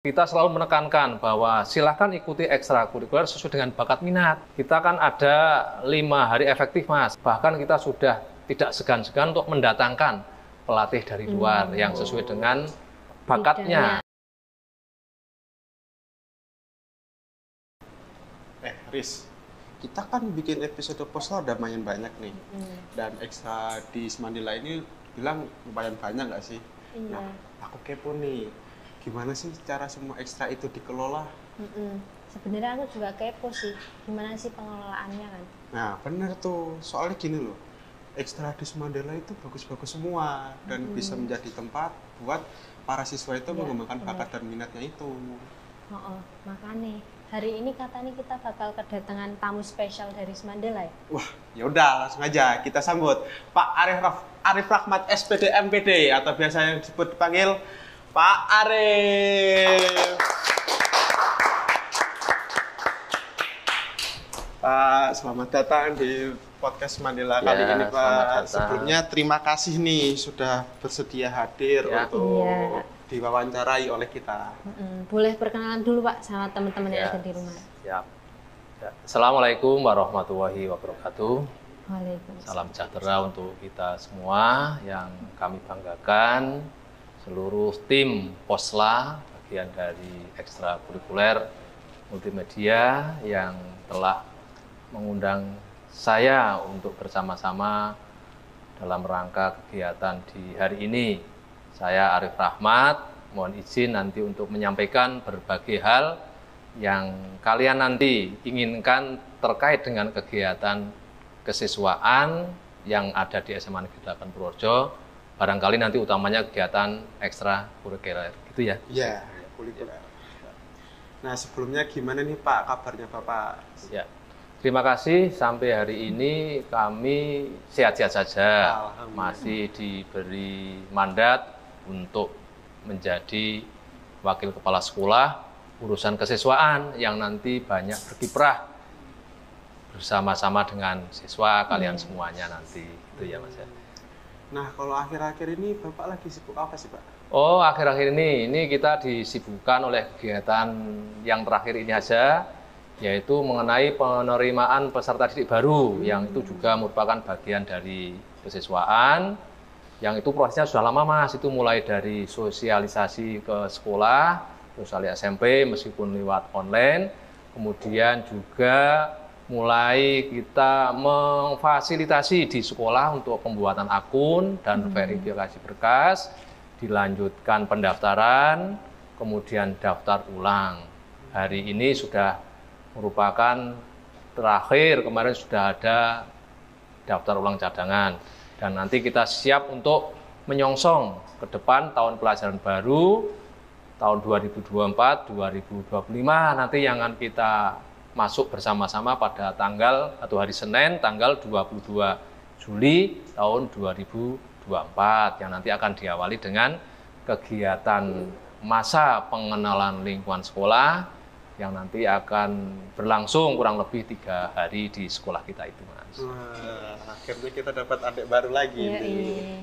Kita selalu menekankan bahwa silahkan ikuti ekstrakurikuler sesuai dengan bakat minat. Kita kan ada 5 hari efektif, Mas. Bahkan kita sudah tidak segan-segan untuk mendatangkan pelatih dari luar yang sesuai dengan bakatnya. Riz, kita kan bikin episode Posla udah lumayan banyak nih. Dan ekstra di Semandela ini bilang lumayan banyak nggak sih? Iya. Nah, aku kepo nih. Gimana sih cara semua ekstra itu dikelola? Sebenarnya aku juga kepo sih, gimana sih pengelolaannya kan? Nah, bener tuh. Soalnya gini loh, ekstra di Semandela itu bagus-bagus semua dan bisa menjadi tempat buat para siswa itu mengembangkan bakat dan minatnya itu. Makanya hari ini katanya kita bakal kedatangan tamu spesial dari Semandela ya? Wah, ya udah langsung aja kita sambut Pak Arif Rahmat SPD MPD atau biasa yang disebut dipanggil Pak Arif. Pak, selamat datang di podcast Semandela kali ini, Pak. Sebelumnya terima kasih nih sudah bersedia hadir untuk diwawancarai oleh kita. Boleh perkenalan dulu, Pak, sama teman-teman yang ada di rumah. Siap. Assalamualaikum warahmatullahi wabarakatuh. Waalaikumsalam. Salam sejahtera untuk kita semua yang kami banggakan. Seluruh tim Posla, bagian dari ekstrakurikuler multimedia yang telah mengundang saya untuk bersama-sama dalam rangka kegiatan di hari ini. Saya Arif Rahmat, mohon izin nanti untuk menyampaikan berbagai hal yang kalian nanti inginkan terkait dengan kegiatan kesiswaan yang ada di SMA Negeri 8 Purworejo. Barangkali nanti utamanya kegiatan ekstrakurikuler, gitu ya? Iya, kurikuler. Nah, sebelumnya gimana nih Pak kabarnya Bapak? Ya, terima kasih. Sampai hari ini kami sehat-sehat saja. Masih diberi mandat untuk menjadi wakil kepala sekolah urusan kesiswaan yang nanti banyak berkiprah bersama-sama dengan siswa kalian semuanya nanti, gitu ya Mas ya. Nah, kalau akhir-akhir ini Bapak lagi sibuk apa sih, Pak? Oh, akhir-akhir ini kita disibukkan oleh kegiatan yang terakhir ini aja, yaitu mengenai penerimaan peserta didik baru, yang itu juga merupakan bagian dari kesiswaan, yang itu prosesnya sudah lama, Mas. Itu mulai dari sosialisasi ke sekolah, sosialisasi SMP meskipun lewat online, kemudian juga mulai kita memfasilitasi di sekolah untuk pembuatan akun dan verifikasi berkas, dilanjutkan pendaftaran, kemudian daftar ulang. Hari ini sudah merupakan terakhir, kemarin sudah ada daftar ulang cadangan. Dan nanti kita siap untuk menyongsong ke depan tahun pelajaran baru, tahun 2024-2025, nanti yang akan kita masuk bersama-sama pada tanggal atau hari Senin tanggal 22 Juli tahun 2024 yang nanti akan diawali dengan kegiatan masa pengenalan lingkungan sekolah yang nanti akan berlangsung kurang lebih 3 hari di sekolah kita itu, Mas. Wah, akhirnya kita dapat adik baru lagi nih.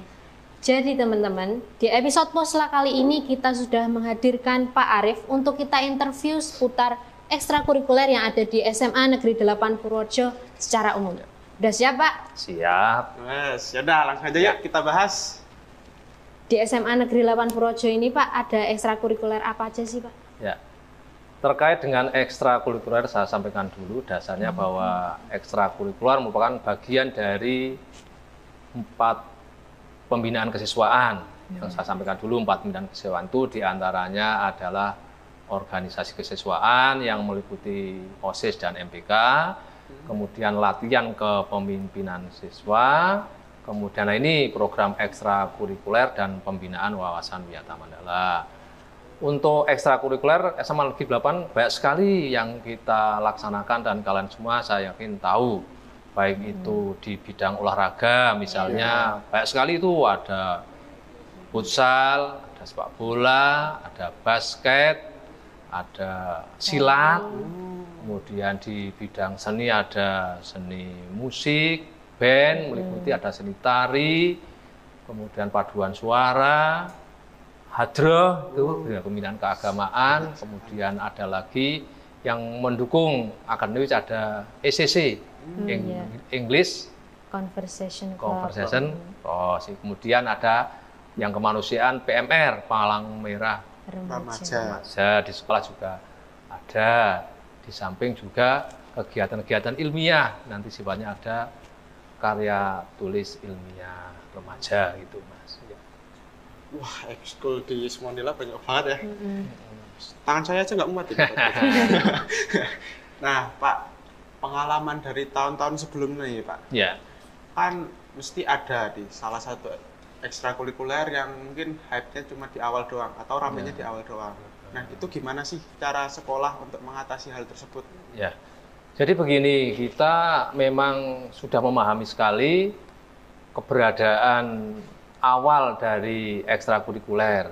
Jadi teman-teman, di episode Posla kali ini kita sudah menghadirkan Pak Arif untuk kita interview seputar ekstrakurikuler yang ada di SMA Negeri 8 Purworejo secara umum. Udah siap, Pak? Siap. Mas, yaudah langsung aja yuk kita bahas. Di SMA Negeri 8 Purworejo ini, Pak, ada ekstrakurikuler apa aja sih, Pak? Ya. Terkait dengan ekstrakurikuler, saya sampaikan dulu dasarnya bahwa ekstrakurikuler merupakan bagian dari 4 pembinaan kesiswaan. Yang saya sampaikan dulu 4 pembinaan kesiswaan itu diantaranya adalah organisasi kesiswaan yang meliputi OSIS dan MPK, kemudian latihan kepemimpinan siswa, kemudian ini program ekstrakurikuler dan pembinaan wawasan wisata Mandala. Untuk ekstrakurikuler SMA Negeri 8 banyak sekali yang kita laksanakan dan kalian semua saya yakin tahu, baik itu di bidang olahraga misalnya, banyak sekali itu ada futsal, ada sepak bola, ada basket, ada silat, kemudian di bidang seni ada seni musik, band, meliputi ada seni tari, kemudian paduan suara, hadroh itu pembinaan keagamaan, kemudian ada lagi yang mendukung akademis ada ECC, English Conversation kemudian ada yang kemanusiaan PMR, Palang Merah Remaja. Di sekolah juga ada, di samping juga kegiatan-kegiatan ilmiah, nanti sifatnya ada karya tulis ilmiah remaja gitu Mas. Wah, ekskul di Semandela banyak banget ya. Tangan saya aja nggak muat ini. Nah, Pak, pengalaman dari tahun-tahun sebelumnya ya, Pak. Ya. Kan mesti ada di salah satu ekstrakurikuler yang mungkin hype-nya cuma di awal doang atau ramenya di awal doang. Nah, itu gimana sih cara sekolah untuk mengatasi hal tersebut? Ya. Jadi begini, kita memang sudah memahami sekali keberadaan awal dari ekstrakurikuler.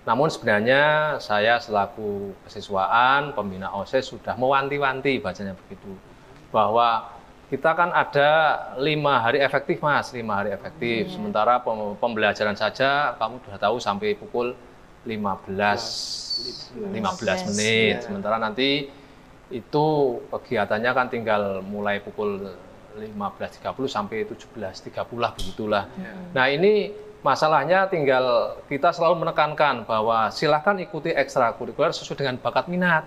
Namun sebenarnya saya selaku kesiswaan, pembina OSIS sudah mewanti-wanti, bacanya begitu, bahwa kita kan ada 5 hari efektif Mas, 5 hari efektif. Sementara pembelajaran saja kamu sudah tahu sampai pukul 15 menit. Sementara nanti itu kegiatannya kan tinggal mulai pukul 15.30 sampai 17.30 lah begitulah. Nah ini masalahnya tinggal kita selalu menekankan bahwa silahkan ikuti ekstrakurikuler sesuai dengan bakat minat.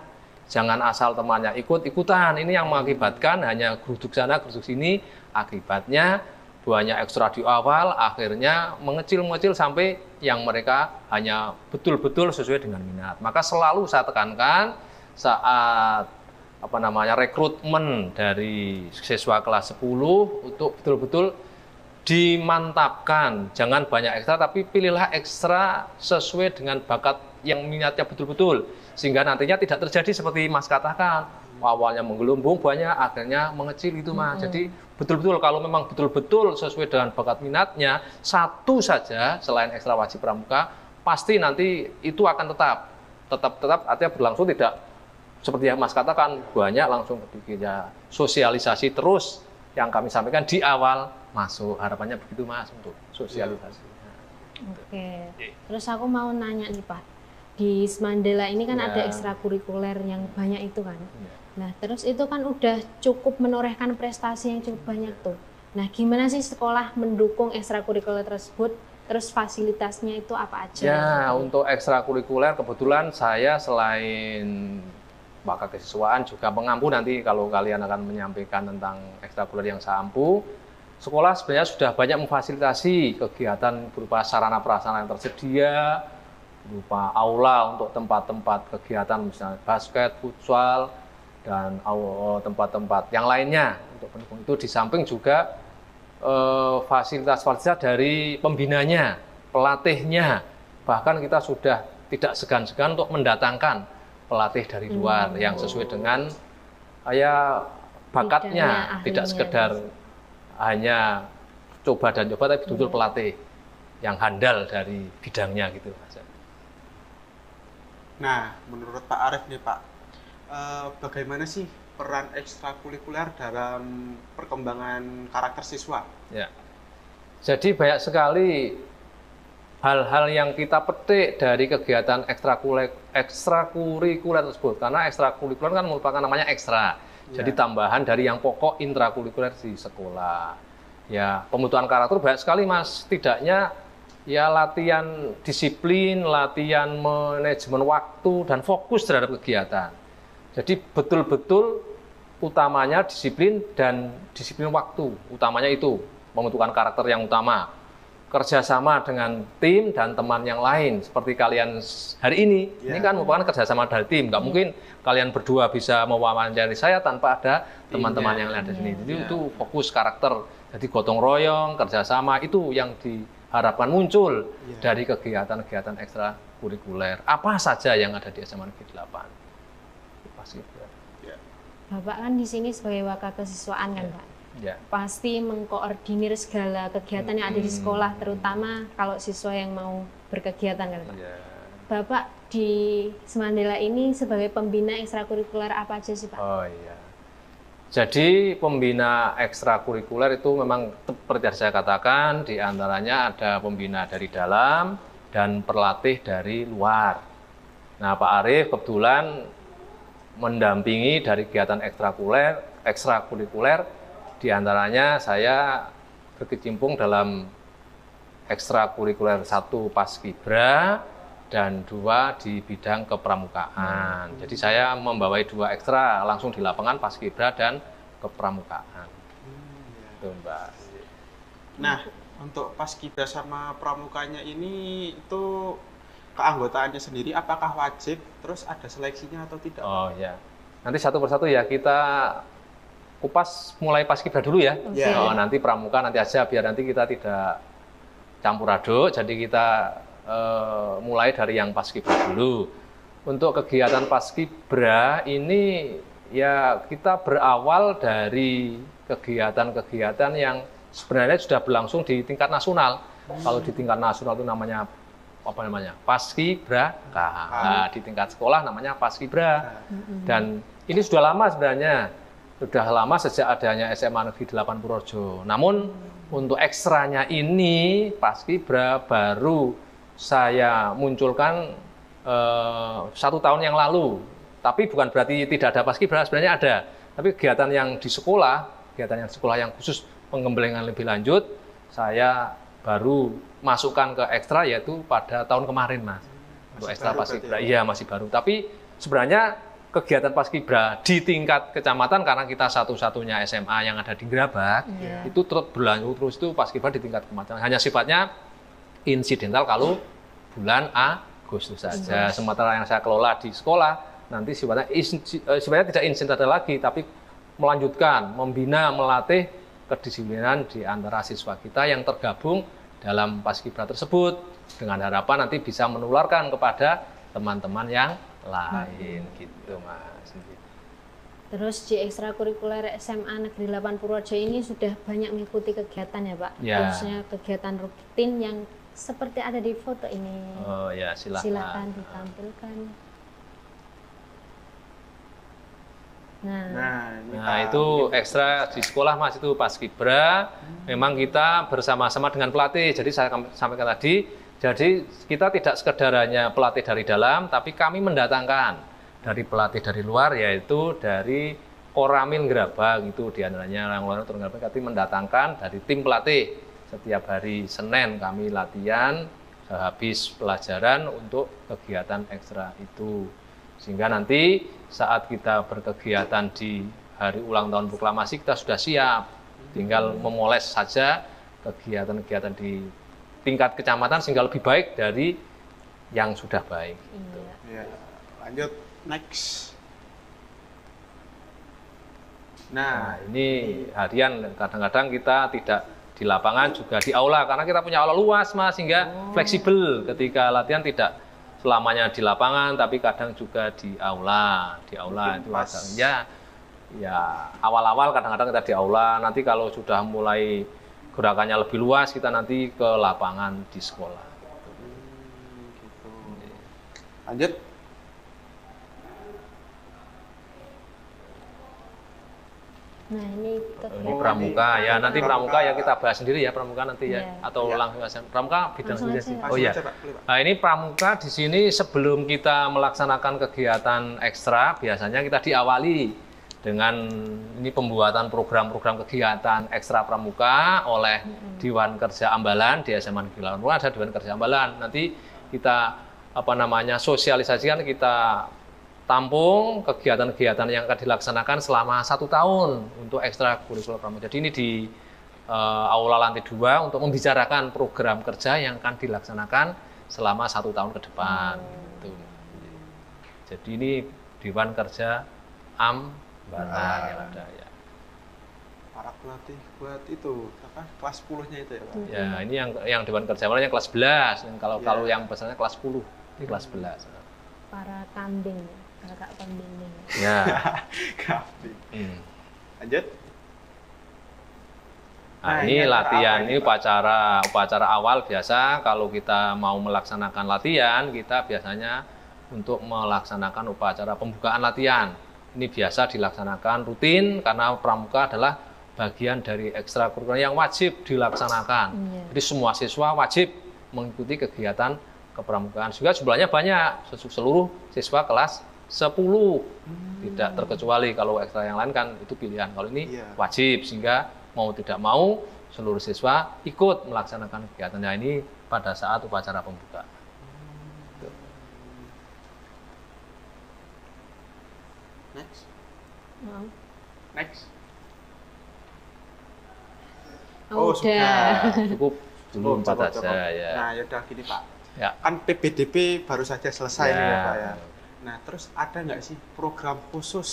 Jangan asal temannya ikut-ikutan. Ini yang mengakibatkan hanya geruduk sana, geruduk sini. Akibatnya banyak ekstra di awal, akhirnya mengecil-mengecil sampai yang mereka hanya betul-betul sesuai dengan minat. Maka selalu saya tekankan saat rekrutmen dari siswa kelas 10 untuk betul-betul dimantapkan, jangan banyak ekstra, tapi pilihlah ekstra sesuai dengan bakat yang minatnya betul-betul, sehingga nantinya tidak terjadi seperti Mas katakan, awalnya menggelumbung banyak, akhirnya mengecil itu Mas. Jadi betul-betul kalau memang betul-betul sesuai dengan bakat minatnya, satu saja selain ekstra wajib pramuka, pasti nanti itu akan tetap artinya berlangsung, tidak seperti yang Mas katakan banyak langsung ketika sosialisasi terus yang kami sampaikan di awal masuk, harapannya begitu Mas untuk sosialisasi. Oke. Terus aku mau nanya nih Pak, di Semandela ini kan ada ekstrakurikuler yang banyak itu kan. Nah terus itu kan udah cukup menorehkan prestasi yang cukup banyak tuh. Nah gimana sih sekolah mendukung ekstrakurikuler tersebut? Terus fasilitasnya itu apa aja? Ya untuk ekstrakurikuler kebetulan saya selain bakat kesiswaan juga pengampu, nanti kalau kalian akan menyampaikan tentang ekstrakurikuler yang saya ampu. Sekolah sebenarnya sudah banyak memfasilitasi kegiatan berupa sarana prasarana yang tersedia, berupa aula untuk tempat-tempat kegiatan misalnya basket, futsal, dan tempat-tempat yang lainnya untuk pendukung itu. Di samping juga fasilitas-fasilitas dari pembinanya, pelatihnya, bahkan kita sudah tidak segan-segan untuk mendatangkan pelatih dari luar yang sesuai dengan bakatnya, tidak sekedar hanya coba dan coba, tapi betul-betul pelatih yang handal dari bidangnya gitu. Nah, menurut Pak Arief nih Pak, bagaimana sih peran ekstrakurikuler dalam perkembangan karakter siswa? Ya, jadi banyak sekali hal-hal yang kita petik dari kegiatan ekstrakurikuler tersebut, karena ekstrakurikuler kan merupakan namanya ekstra. Jadi tambahan dari yang pokok intrakurikuler di sekolah. Ya, pembentukan karakter banyak sekali Mas. Tidaknya ya latihan disiplin, latihan manajemen waktu dan fokus terhadap kegiatan. Jadi betul-betul utamanya disiplin dan disiplin waktu. Utamanya itu pembentukan karakter yang utama. Kerjasama dengan tim dan teman yang lain seperti kalian hari ini. Ini kan merupakan kerjasama dari tim. Nggak mungkin kalian berdua bisa mewawancari saya tanpa ada teman-teman yang lain di sini. Jadi itu fokus karakter. Jadi gotong royong, kerjasama itu yang diharapkan muncul dari kegiatan-kegiatan ekstrakurikuler. Apa saja yang ada di SMA Negeri 8. Pasti. Bapak kan di sini sebagai wakakesiswaan kan Pak. Pasti mengkoordinir segala kegiatan yang ada di sekolah, terutama kalau siswa yang mau berkegiatan kan Pak. Bapak di Semandela ini sebagai pembina ekstrakurikuler apa aja sih Pak? Oh iya. Jadi pembina ekstrakurikuler itu memang seperti yang saya katakan, diantaranya ada pembina dari dalam, dan pelatih dari luar. Nah, Pak Arief kebetulan mendampingi dari kegiatan ekstrakurikuler, diantaranya saya berkecimpung dalam ekstrakurikuler 1 Paskibra dan 2 di bidang kepramukaan. Jadi saya membawai 2 ekstra langsung di lapangan Paskibra dan kepramukaan. Itu, Mbak. Nah, untuk Paskibra sama pramukanya ini itu keanggotaannya sendiri apakah wajib, terus ada seleksinya atau tidak? Oh ya, nanti satu persatu ya kita kupas mulai Paskibra dulu ya. Okay. Oh, nanti pramuka nanti aja biar nanti kita tidak campur aduk. Jadi kita mulai dari yang Paskibra dulu. Untuk kegiatan Paskibra ini ya kita berawal dari kegiatan-kegiatan yang sebenarnya sudah berlangsung di tingkat nasional. Kalau di tingkat nasional itu namanya Paskibraka. Nah, di tingkat sekolah namanya Paskibra. Dan ini sudah lama sebenarnya. Sudah lama sejak adanya SMA Negeri 8 Purworejo. Namun untuk ekstranya ini Paskibra baru saya munculkan 1 tahun yang lalu. Tapi bukan berarti tidak ada Paskibra, sebenarnya ada. Tapi kegiatan yang di sekolah, yang khusus pengembelengan lebih lanjut, saya baru masukkan ke ekstra yaitu pada tahun kemarin, Mas. Untuk ekstra Paskibra, iya masih baru. Tapi sebenarnya kegiatan Paskibra di tingkat kecamatan karena kita satu-satunya SMA yang ada di Gerabak, itu terus berlanjut terus itu Paskibra di tingkat kecamatan. Hanya sifatnya insidental kalau bulan Agustus saja. Sementara yang saya kelola di sekolah nanti sifatnya tidak insidental lagi, tapi melanjutkan, membina, melatih kedisiplinan di antara siswa kita yang tergabung dalam Paskibra tersebut dengan harapan nanti bisa menularkan kepada teman-teman yang lain gitu, Mas. Terus di ekstrakurikuler SMA Negeri 8 Purworejo ini sudah banyak mengikuti kegiatan ya, Pak? Ya. Khususnya kegiatan rutin yang seperti ada di foto ini. Oh ya, silakan ditampilkan. Nah, itu ekstra di sekolah, Mas, itu Paskibra. Memang kita bersama-sama dengan pelatih. Jadi saya sampaikan tadi, jadi kita tidak sekedar hanya pelatih dari dalam, tapi kami mendatangkan dari pelatih dari luar, yaitu dari Koramil Gerabak gitu, diantaranya yang luar kami mendatangkan dari tim pelatih. Setiap hari Senin kami latihan habis pelajaran untuk kegiatan ekstra itu. Sehingga nanti saat kita berkegiatan di hari ulang tahun proklamasi kita sudah siap, tinggal memoles saja kegiatan-kegiatan di tingkat kecamatan sehingga lebih baik dari yang sudah baik. Gitu. Ya, lanjut next. Nah, ini harian kadang-kadang kita tidak di lapangan juga di aula karena kita punya aula luas, Mas, sehingga fleksibel ketika latihan tidak selamanya di lapangan, tapi kadang juga di aula. Di aula itu ada ya awal-awal kadang-kadang kita di aula. Nanti kalau sudah mulai gerakannya lebih luas, kita nanti ke lapangan di sekolah. Gitu. Lanjut. Nah, ini pramuka ya, nanti pramuka ya kita bahas sendiri ya, pramuka nanti ya, atau langsung aja. Pramuka bidang sendiri sih. Oh iya. Nah, ini pramuka di sini sebelum kita melaksanakan kegiatan ekstra, biasanya kita diawali dengan ini pembuatan program-program kegiatan ekstra pramuka oleh Diwan Kerja Ambalan di SMA Negeri 8 Purworejo. Ada Diwan Kerja Ambalan. Nanti kita sosialisasikan, kita tampung kegiatan-kegiatan yang akan dilaksanakan selama 1 tahun untuk ekstrakurikuler pramuka. Jadi ini di aula lantai 2 untuk membicarakan program kerja yang akan dilaksanakan selama 1 tahun ke depan. Gitu. Jadi ini Diwan Kerja Ambalan yang ada ya. Para pelatih buat itu kelas 10-nya itu ya, Pak? Ya, ini yang Dewan Kerja Ambalan yang kelas 11. Kalau yang pesannya kelas 10, ini kelas 11. Para kambing. Kakak pembimbing. Ya. Lanjut. Nah, ini latihan, ini upacara awal biasa. Kalau kita mau melaksanakan latihan, kita biasanya untuk melaksanakan upacara pembukaan latihan. Ini biasa dilaksanakan rutin karena pramuka adalah bagian dari ekstrakurikuler yang wajib dilaksanakan. Jadi semua siswa wajib mengikuti kegiatan kepramukaan. Juga jumlahnya banyak, seluruh siswa kelas 10. Tidak terkecuali, kalau ekstra yang lain kan itu pilihan. Kalau ini wajib, sehingga mau tidak mau seluruh siswa ikut melaksanakan kegiatannya ini pada saat upacara pembukaan. Next. Oh, sudah. Cukup dulu 4 saja ya. Nah, yaudah gini Pak. Ya. Kan PPDB baru saja selesai ya. nih ya Pak ya. Nah, terus ada nggak sih program khusus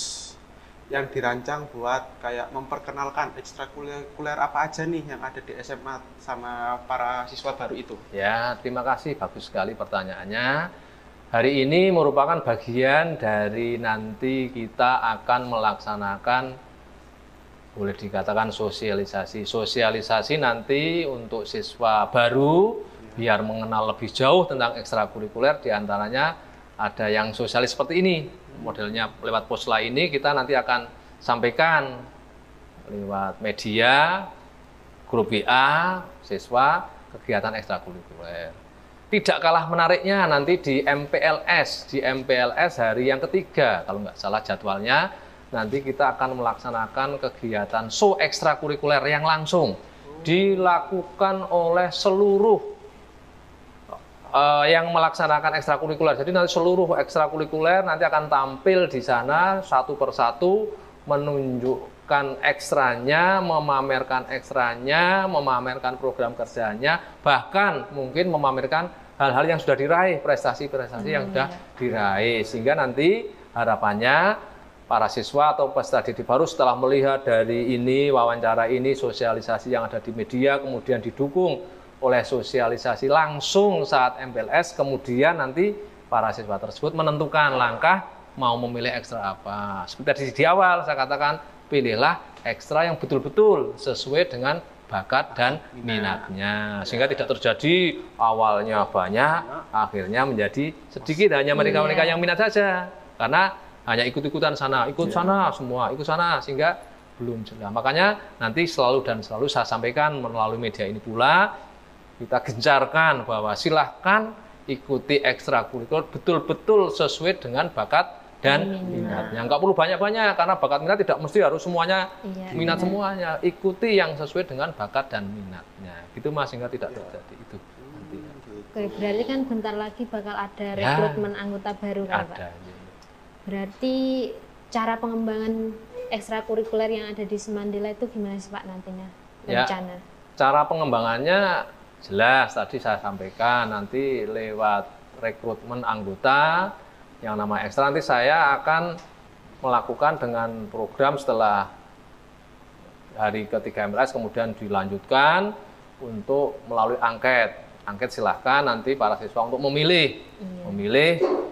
yang dirancang buat kayak memperkenalkan ekstrakurikuler apa aja nih yang ada di SMA sama para siswa baru itu? Ya, terima kasih. Bagus sekali pertanyaannya. Hari ini merupakan bagian dari nanti kita akan melaksanakan, boleh dikatakan sosialisasi. Sosialisasi nanti untuk siswa baru, biar mengenal lebih jauh tentang ekstrakurikuler, diantaranya ada yang sosialis seperti ini. Modelnya lewat posla ini kita nanti akan sampaikan lewat media, grup WA, siswa, kegiatan ekstrakurikuler. Tidak kalah menariknya nanti di MPLS. Di MPLS hari yang ketiga, kalau nggak salah jadwalnya, nanti kita akan melaksanakan kegiatan show ekstrakurikuler yang langsung dilakukan oleh seluruh yang melaksanakan ekstrakurikuler. Jadi nanti seluruh ekstrakurikuler nanti akan tampil di sana satu persatu, menunjukkan ekstranya, memamerkan ekstranya, memamerkan program kerjanya, bahkan mungkin memamerkan hal-hal yang sudah diraih, prestasi-prestasi yang sudah diraih. Sehingga nanti harapannya para siswa atau peserta didik baru setelah melihat dari ini, wawancara ini, sosialisasi yang ada di media, kemudian didukung oleh sosialisasi langsung saat MPLS, kemudian nanti para siswa tersebut menentukan langkah mau memilih ekstra apa. Seperti tadi di awal saya katakan, pilihlah ekstra yang betul-betul sesuai dengan bakat dan minatnya, sehingga tidak terjadi awalnya banyak, akhirnya menjadi sedikit, hanya mereka-mereka yang minat saja, karena hanya ikut-ikutan sana, ikut sana semua, ikut sana, sehingga belum jelas. Makanya nanti selalu saya sampaikan melalui media ini pula, kita gencarkan bahwa silahkan ikuti ekstrakurikuler betul-betul sesuai dengan bakat dan minatnya. Nggak perlu banyak-banyak, karena bakat minat tidak mesti harus semuanya minat semuanya. Ikuti yang sesuai dengan bakat dan minatnya. Gitu Mas, sehingga tidak terjadi itu. Nanti. Oke, berarti kan bentar lagi bakal ada rekrutmen anggota baru kan Pak? Ada. Berarti cara pengembangan ekstrakurikuler yang ada di Semandila itu gimana sih Pak nantinya? Rencana? Cara pengembangannya jelas tadi saya sampaikan, nanti lewat rekrutmen anggota yang nama ekstra, nanti saya akan melakukan dengan program setelah hari ketiga MPLS, kemudian dilanjutkan untuk melalui angket. Angket silahkan nanti para siswa untuk memilih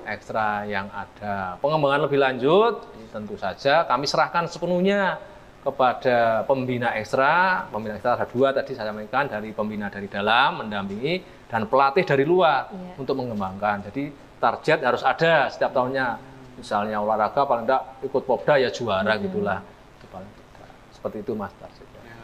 ekstra yang ada. Pengembangan lebih lanjut tentu saja kami serahkan sepenuhnya kepada pembina ekstra. Pembina ekstra ada 2 tadi saya sampaikan, dari pembina dari dalam mendampingi dan pelatih dari luar untuk mengembangkan. Jadi target harus ada setiap tahunnya. Misalnya olahraga paling tidak ikut Popda ya juara gitulah. Itu paling tidak. Seperti itu Mas targetnya. Ya.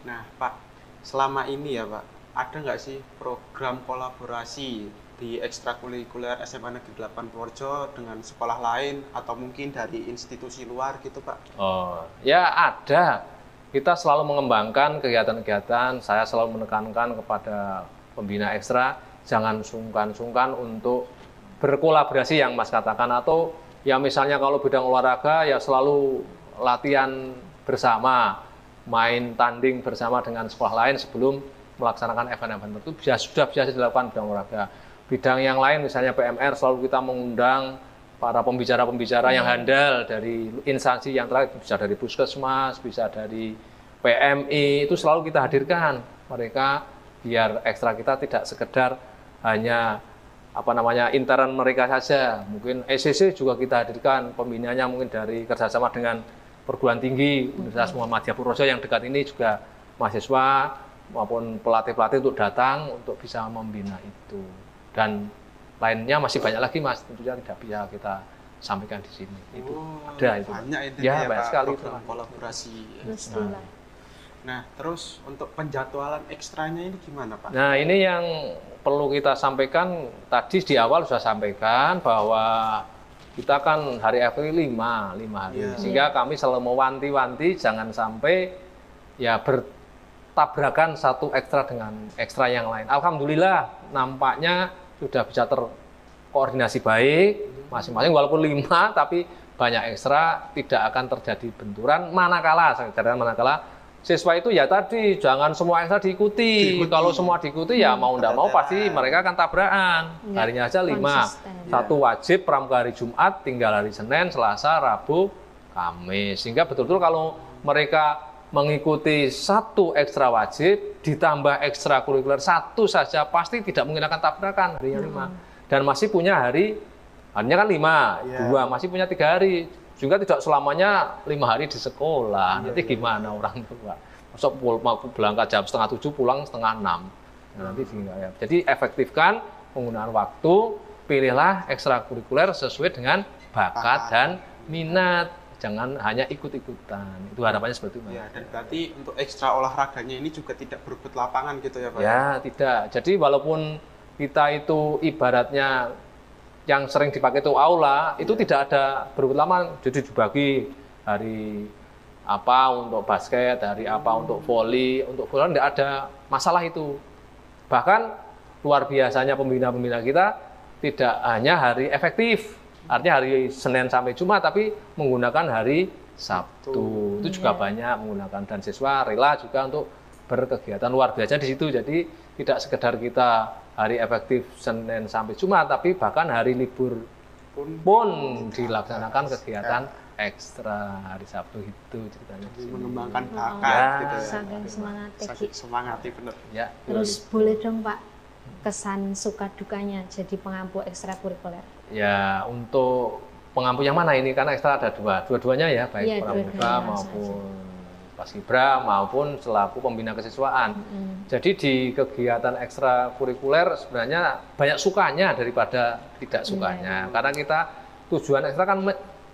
Nah Pak, selama ini ya Pak, ada nggak sih program kolaborasi di ekstrakurikuler SMA Negeri 8 Purworejo dengan sekolah lain atau mungkin dari institusi luar gitu Pak? Oh, ya ada. Kita selalu mengembangkan kegiatan-kegiatan. Saya selalu menekankan kepada pembina ekstra, jangan sungkan-sungkan untuk berkolaborasi yang Mas katakan, atau ya misalnya kalau bidang olahraga ya selalu latihan bersama, main tanding bersama dengan sekolah lain sebelum melaksanakan event-event tertentu, sudah biasa dilakukan bidang olahraga. Bidang yang lain misalnya PMR, selalu kita mengundang para pembicara-pembicara yang handal dari instansi yang terakhir, bisa dari Puskesmas, bisa dari PMI, itu selalu kita hadirkan mereka, biar ekstra kita tidak sekedar hanya intern mereka saja. Mungkin ECC juga kita hadirkan pembinanya, mungkin dari kerjasama dengan perguruan tinggi Universitas Muhammadiyah Purworejo yang dekat ini juga mahasiswa maupun pelatih-pelatih untuk datang untuk bisa membina itu. Dan lainnya masih banyak lagi Mas, tentunya tidak bisa kita sampaikan di sini. Itu ada itu. Banyak itu ya banyak sekali program kolaborasi. Nah, terus untuk penjadwalan ekstranya ini gimana, Pak? Nah, ini yang perlu kita sampaikan, tadi di awal sudah sampaikan bahwa kita kan hari efektif 5 hari. Iya. Sehingga kami selalu mewanti-wanti jangan sampai ya bertabrakan satu ekstra dengan ekstra yang lain. Alhamdulillah nampaknya sudah bisa terkoordinasi baik masing-masing, walaupun 5 tapi banyak ekstra, tidak akan terjadi benturan manakala siswa itu ya tadi jangan semua ekstra diikuti. Kalau semua diikuti ya mau tidak mau pasti mereka akan tabrakan. Harinya aja 5. Satu wajib pramuka hari Jumat, tinggal hari Senin, Selasa, Rabu, Kamis. Sehingga betul-betul kalau mereka mengikuti satu ekstra wajib ditambah ekstra kurikuler satu saja pasti tidak mungkin akan tabrakan harinya 5. Dan masih punya harinya kan 5, 2 masih punya 3 hari. Juga tidak selamanya 5 hari di sekolah. Nanti gimana orang tua? Masuk berangkat jam 6:30 pulang 5:30. Nah, nanti ya. Jadi efektifkan penggunaan waktu, pilihlah ekstrakurikuler sesuai dengan bakat dan minat. Jangan hanya ikut-ikutan. Itu harapannya seperti itu. Ya, dan berarti untuk ekstra olahraganya ini juga tidak berebut lapangan gitu ya, Pak? Ya, tidak. Jadi walaupun kita itu ibaratnya yang sering dipakai itu aula, itu tidak ada berebut lapangan. Jadi dibagi hari apa untuk basket, hari apa untuk voli, untuk bola tidak ada masalah itu. Bahkan luar biasanya pembina-pembina kita tidak hanya hari efektif, artinya hari Senin sampai Jumat, tapi menggunakan hari Sabtu. Itu juga banyak menggunakan, dan siswa rela juga untuk berkegiatan luar biasa di situ. Jadi tidak sekedar kita hari efektif Senin sampai Jumat, tapi bahkan hari libur pun dilaksanakan kegiatan ekstra hari Sabtu itu ceritanya. Mengembangkan bakat gitu ya. Saking Semangati bener. Ya. Terus boleh dong Pak kesan suka dukanya jadi pengampu ekstrakurikuler? Ya, untuk pengampu yang mana ini? Karena ekstra ada dua-duanya ya, baik Ya, pramuka maupun paskibra maupun selaku pembina kesiswaan. Jadi di kegiatan ekstrakurikuler sebenarnya banyak sukanya daripada tidak sukanya. Karena kita tujuan ekstra kan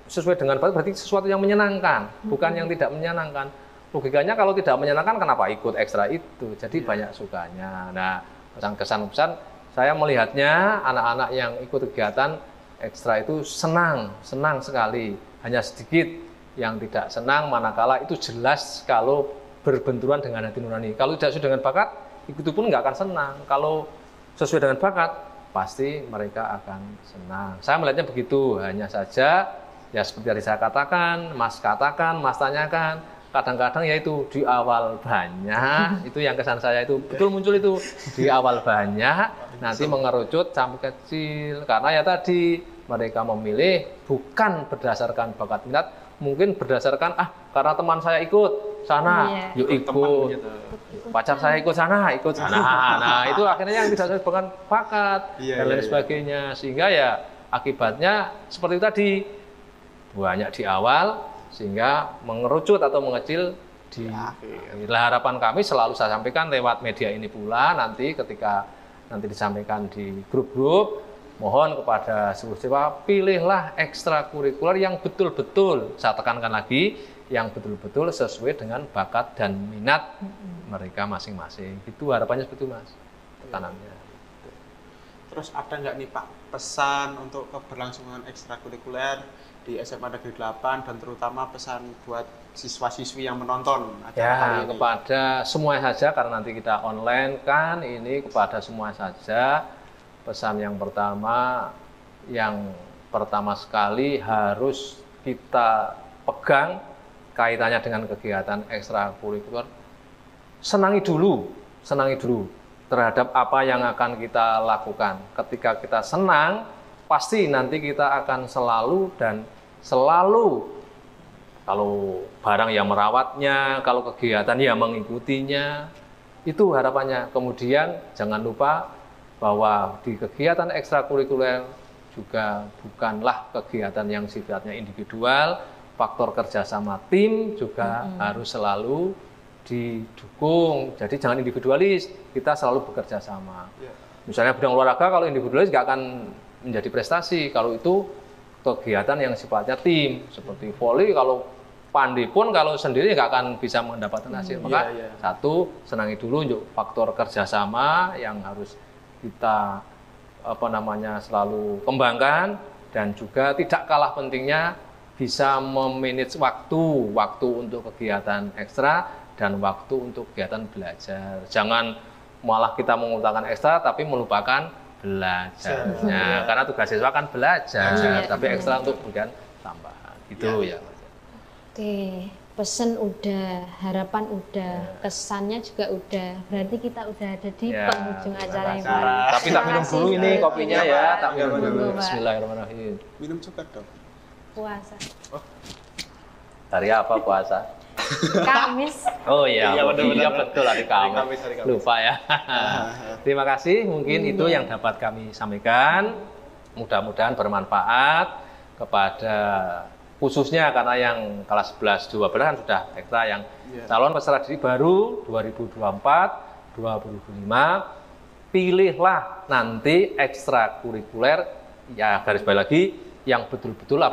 sesuai dengan bakat, berarti sesuatu yang menyenangkan, bukan yang tidak menyenangkan. Logikanya kalau tidak menyenangkan kenapa ikut ekstra itu? Jadi banyak sukanya. Nah, kesan-kesan saya melihatnya anak-anak yang ikut kegiatan ekstra itu senang sekali. Hanya sedikit yang tidak senang manakala itu jelas kalau berbenturan dengan hati nurani. Kalau tidak sesuai dengan bakat, itu pun nggak akan senang. Kalau sesuai dengan bakat, pasti mereka akan senang. Saya melihatnya begitu. Hanya saja ya seperti tadi saya katakan, Mas tanyakan, kadang-kadang ya itu di awal banyak, itu yang kesan saya itu betul muncul itu di awal banyak, nanti mengerucut sampai kecil. Karena ya tadi mereka memilih bukan berdasarkan bakat minat, mungkin berdasarkan karena teman saya ikut sana, yuk ikut. Pacar saya ikut sana. Nah, itu akhirnya yang tidak sesuai dengan bakat dan lain sebagainya. Sehingga ya akibatnya seperti itu tadi, banyak di awal sehingga mengerucut atau mengecil di akhir. Harapan kami selalu saya sampaikan lewat media ini pula, nanti ketika nanti disampaikan di grup-grup, mohon kepada seluruh siswa, pilihlah ekstrakurikuler yang betul-betul, saya tekankan lagi, yang betul-betul sesuai dengan bakat dan minat mereka masing-masing. Itu harapannya seperti itu, Mas, tekanannya. Terus ada nggak nih Pak pesan untuk keberlangsungan ekstrakurikuler di SMA Negeri 8 dan terutama pesan buat siswa-siswi yang menonton acara hari ini? Kepada semua saja, karena nanti kita online kan, ini kepada semua saja. Pesan yang pertama sekali harus kita pegang kaitannya dengan kegiatan ekstrakurikuler. Senangi dulu terhadap apa yang akan kita lakukan. Ketika kita senang, pasti nanti kita akan selalu kalau barang yang merawatnya, kalau kegiatan yang mengikutinya, itu harapannya. Kemudian jangan lupa bahwa di kegiatan ekstrakurikuler juga bukanlah kegiatan yang sifatnya individual, faktor kerjasama tim juga harus selalu didukung. Jadi jangan individualis, kita selalu bekerja sama. Misalnya bidang olahraga, kalau individualis nggak akan menjadi prestasi. Kalau itu kegiatan yang sifatnya tim, seperti voli, kalau Pandi pun kalau sendiri nggak akan bisa mendapatkan hasil. Maka satu, senangi dulu untuk faktor kerjasama yang harus kita selalu kembangkan, dan juga tidak kalah pentingnya bisa memanage waktu untuk kegiatan ekstra dan waktu untuk kegiatan belajar. Jangan malah kita mengutamakan ekstra tapi melupakan belajarnya. Karena tugas siswa kan belajar, tapi ekstra untuk kemudian tambahan. Gitu ya. Oke, pesen udah, harapan udah, kesannya juga udah. Berarti kita udah ada di penghujung acara ini. Tapi tak minum dulu ini kopinya ya. Tak minum dulu. Bismillahirrahmanirrahim. Minum juga dong. Puasa. Hari apa puasa? Kamis. Oh iya, betul hari Kamis. Lupa ya. Terima kasih. Mungkin itu yang dapat kami sampaikan. Mudah-mudahan bermanfaat kepada khususnya karena yang kelas 11, 12 kan sudah ekstra, yang calon peserta didik baru 2024-2025, pilihlah nanti ekstrakurikuler, ya garis bawah lagi, yang betul-betul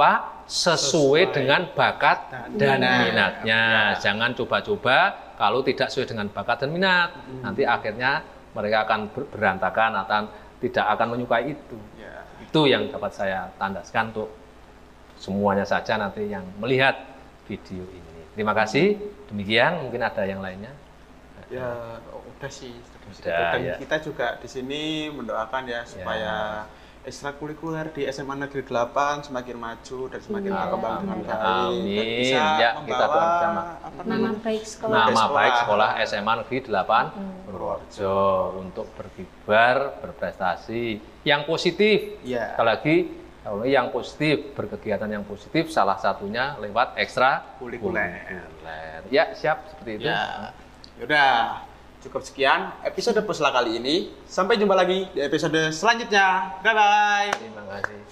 sesuai dengan bakat dan minatnya. Jangan coba-coba kalau tidak sesuai dengan bakat dan minat. Nanti akhirnya mereka akan berantakan atau tidak akan menyukai itu. Itu yang dapat saya tandaskan untuk semuanya saja nanti yang melihat video ini. Terima kasih. Demikian, mungkin ada yang lainnya. Ya, udah sih. Dan kita juga di sini mendoakan ya supaya ekstrakurikuler di SMA Negeri 8 semakin maju dan semakin berkembang dengan baik. Amin. Dan bisa Kita doa bersama. Nama baik sekolah. Nama baik sekolah SMA Negeri 8 Purworejo untuk berkibar, berprestasi yang positif. Sekali lagi, yang positif, berkegiatan yang positif, salah satunya lewat ekstrakurikuler. Ya, siap seperti itu. Yaudah, cukup sekian episode Pusla kali ini. Sampai jumpa lagi di episode selanjutnya. Bye bye. Terima kasih.